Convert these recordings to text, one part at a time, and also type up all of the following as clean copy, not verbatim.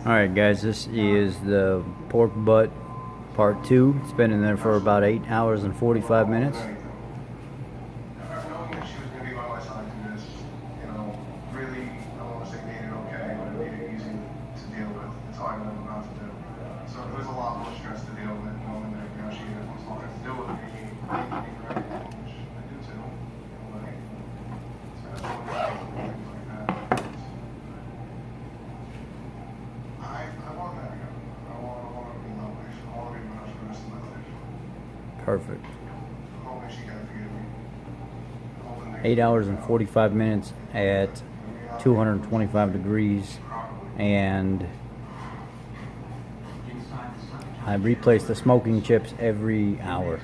Alright guys, this is the pork butt part 2. It's been in there for about 8 hours and 45 minutes. Perfect. 8 hours and 45 minutes at 225 degrees, and I replace the smoking chips every hour.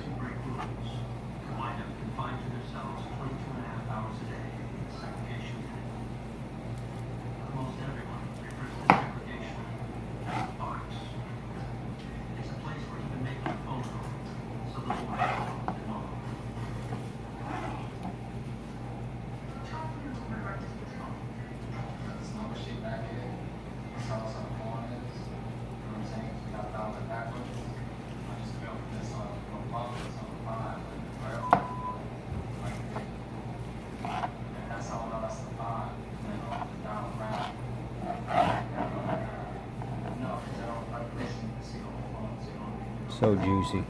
So juicy.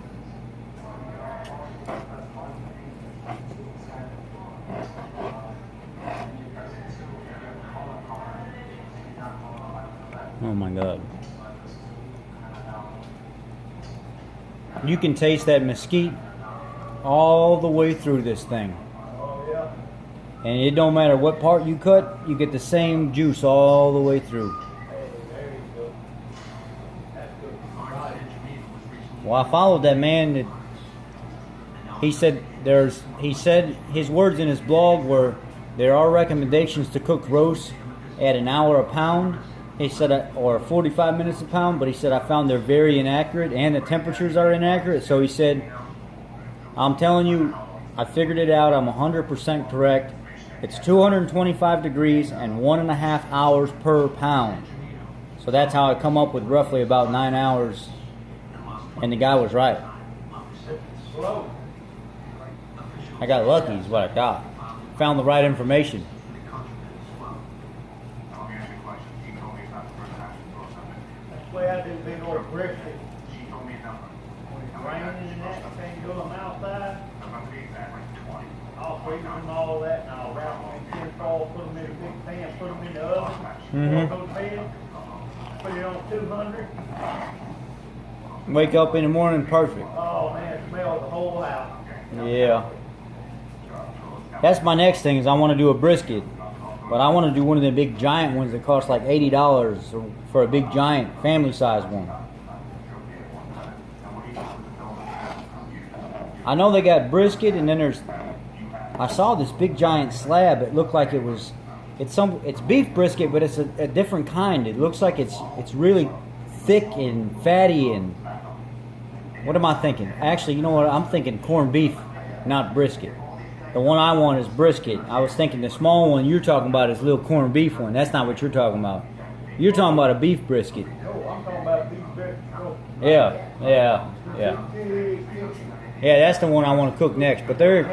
Oh my God. You can taste that mesquite all the way through this thing. And it don't matter what part you cut, you get the same juice all the way through. Well, I followed that man that he said his words in his blog were there are recommendations to cook roast at an hour a pound. He said, or 45 minutes a pound, but he said I found they're very inaccurate and the temperatures are inaccurate. So he said, I'm telling you, I figured it out. I'm 100% correct. It's 225 degrees and 1.5 hours per pound. So that's how I come up with roughly about 9 hours. And the guy was right. I got lucky is what I got. Found the right information. That's the way I do big old brisket. When it's raining and that, I can't do them outside. I'll freeze them all that and I'll wrap them in tin foil, put them in a big pan, put them in the oven, go to bed, put it on 200. Wake up in the morning perfect. Oh man, it smells the whole house. Yeah. That's my next thing is I want to do a brisket. But I want to do one of the big giant ones that cost like $80 for a big giant family size one. I know they got brisket, and then I saw this big giant slab. It looked like it's beef brisket, but it's a different kind. It looks like it's really thick and fatty. And what am I thinking? Actually, you know what? I'm thinking corned beef, not brisket. The one I want is brisket. I was thinking the small one you're talking about is a little corned beef one. That's not what you're talking about. You're talking about a beef brisket. No, I'm talking about beef brisket. Yeah. Yeah, that's the one I want to cook next. But they're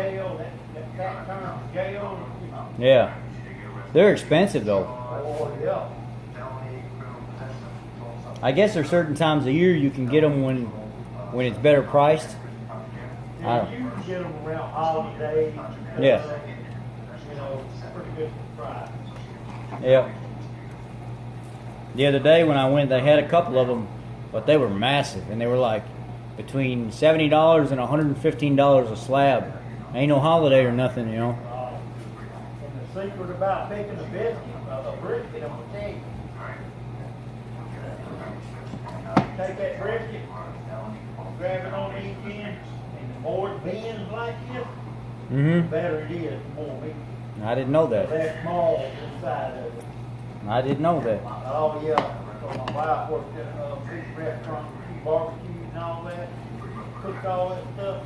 expensive though. Oh, yeah. I guess there's certain times of year you can get them when it's better priced. Yeah, you can get them around holidays. Yeah. You know, pretty good price. Yep. The other day when I went, they had a couple of them, but they were massive, and they were like between $70 and $115 a slab. Ain't no holiday or nothing, you know. And the secret about picking a biscuit, a brisket, I'm gonna tell you. Take that brisket, grab it on each end, and the more it bends like this, the better it is, the more meat. I didn't know that. That small inside of it. I didn't know that. Oh yeah, so my wife worked at a big restaurant, she barbecued and all that, cooked all that stuff.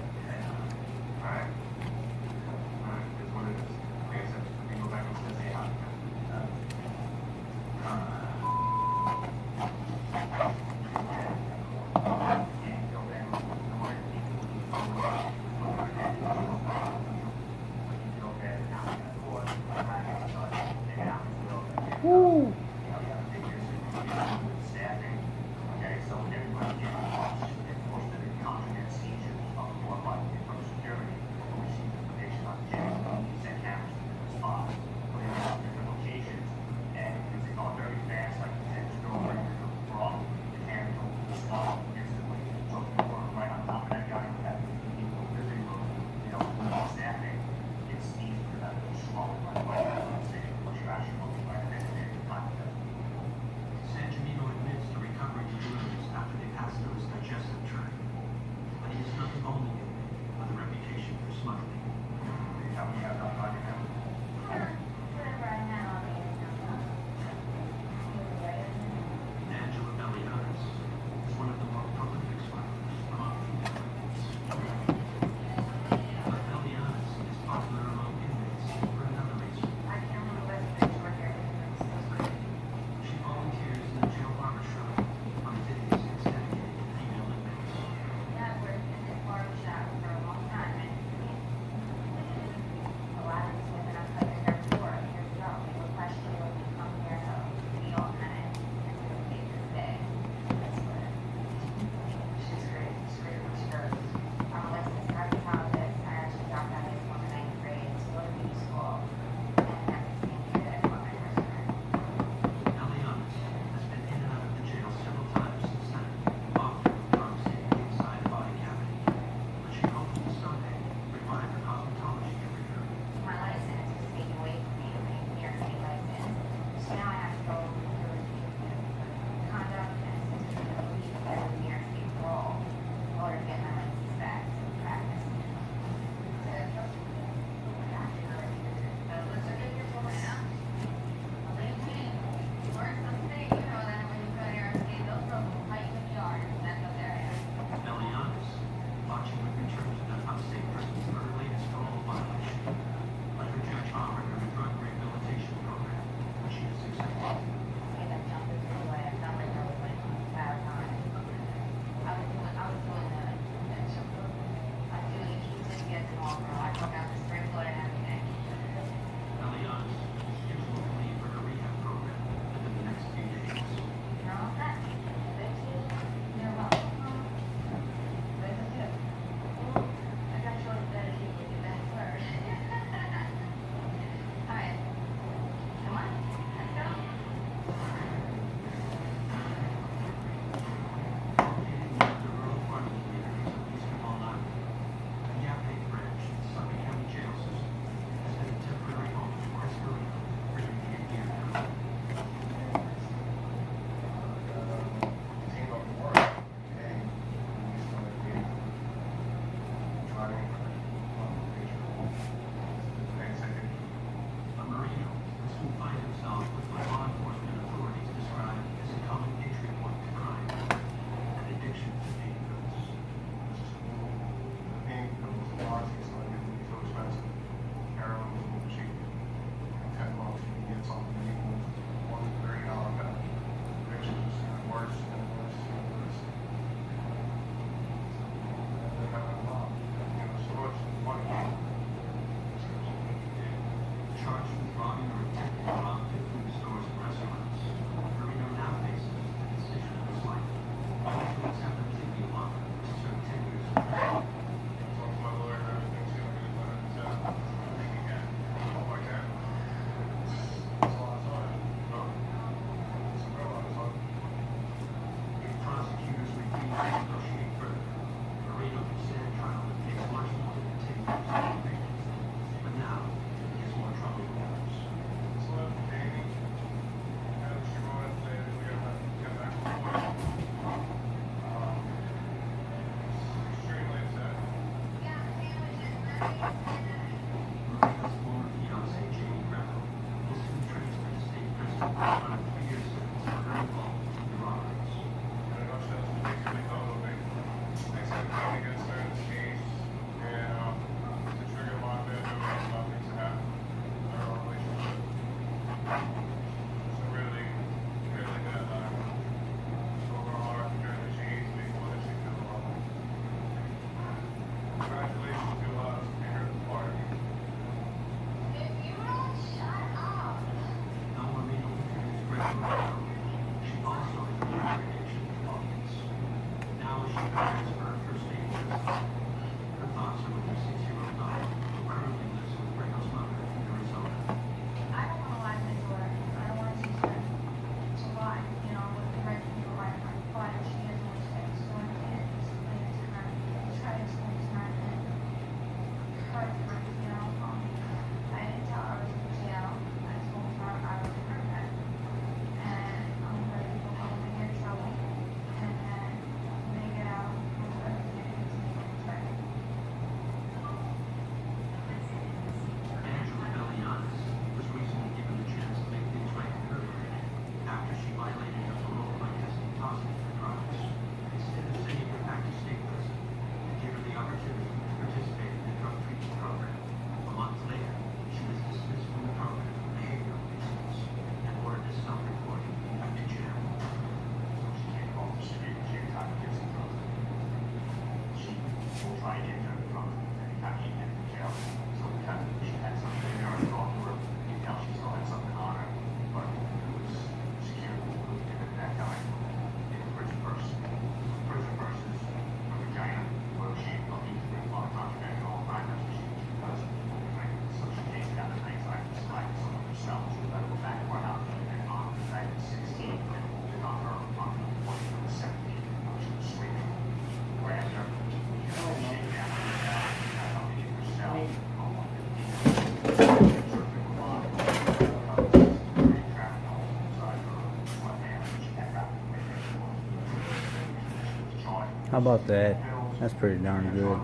How about that? That's pretty darn good.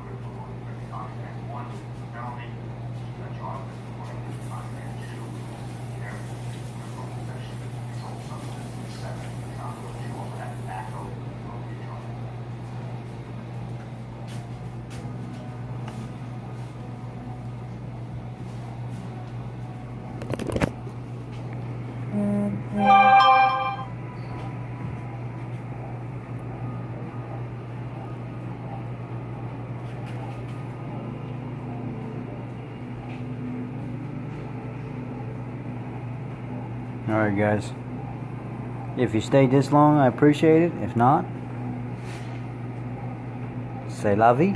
Alright guys, if you stayed this long, I appreciate it. If not, c'est la vie.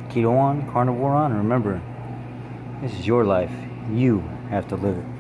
Keto on, carnivore on. Remember, this is your life. You have to live it.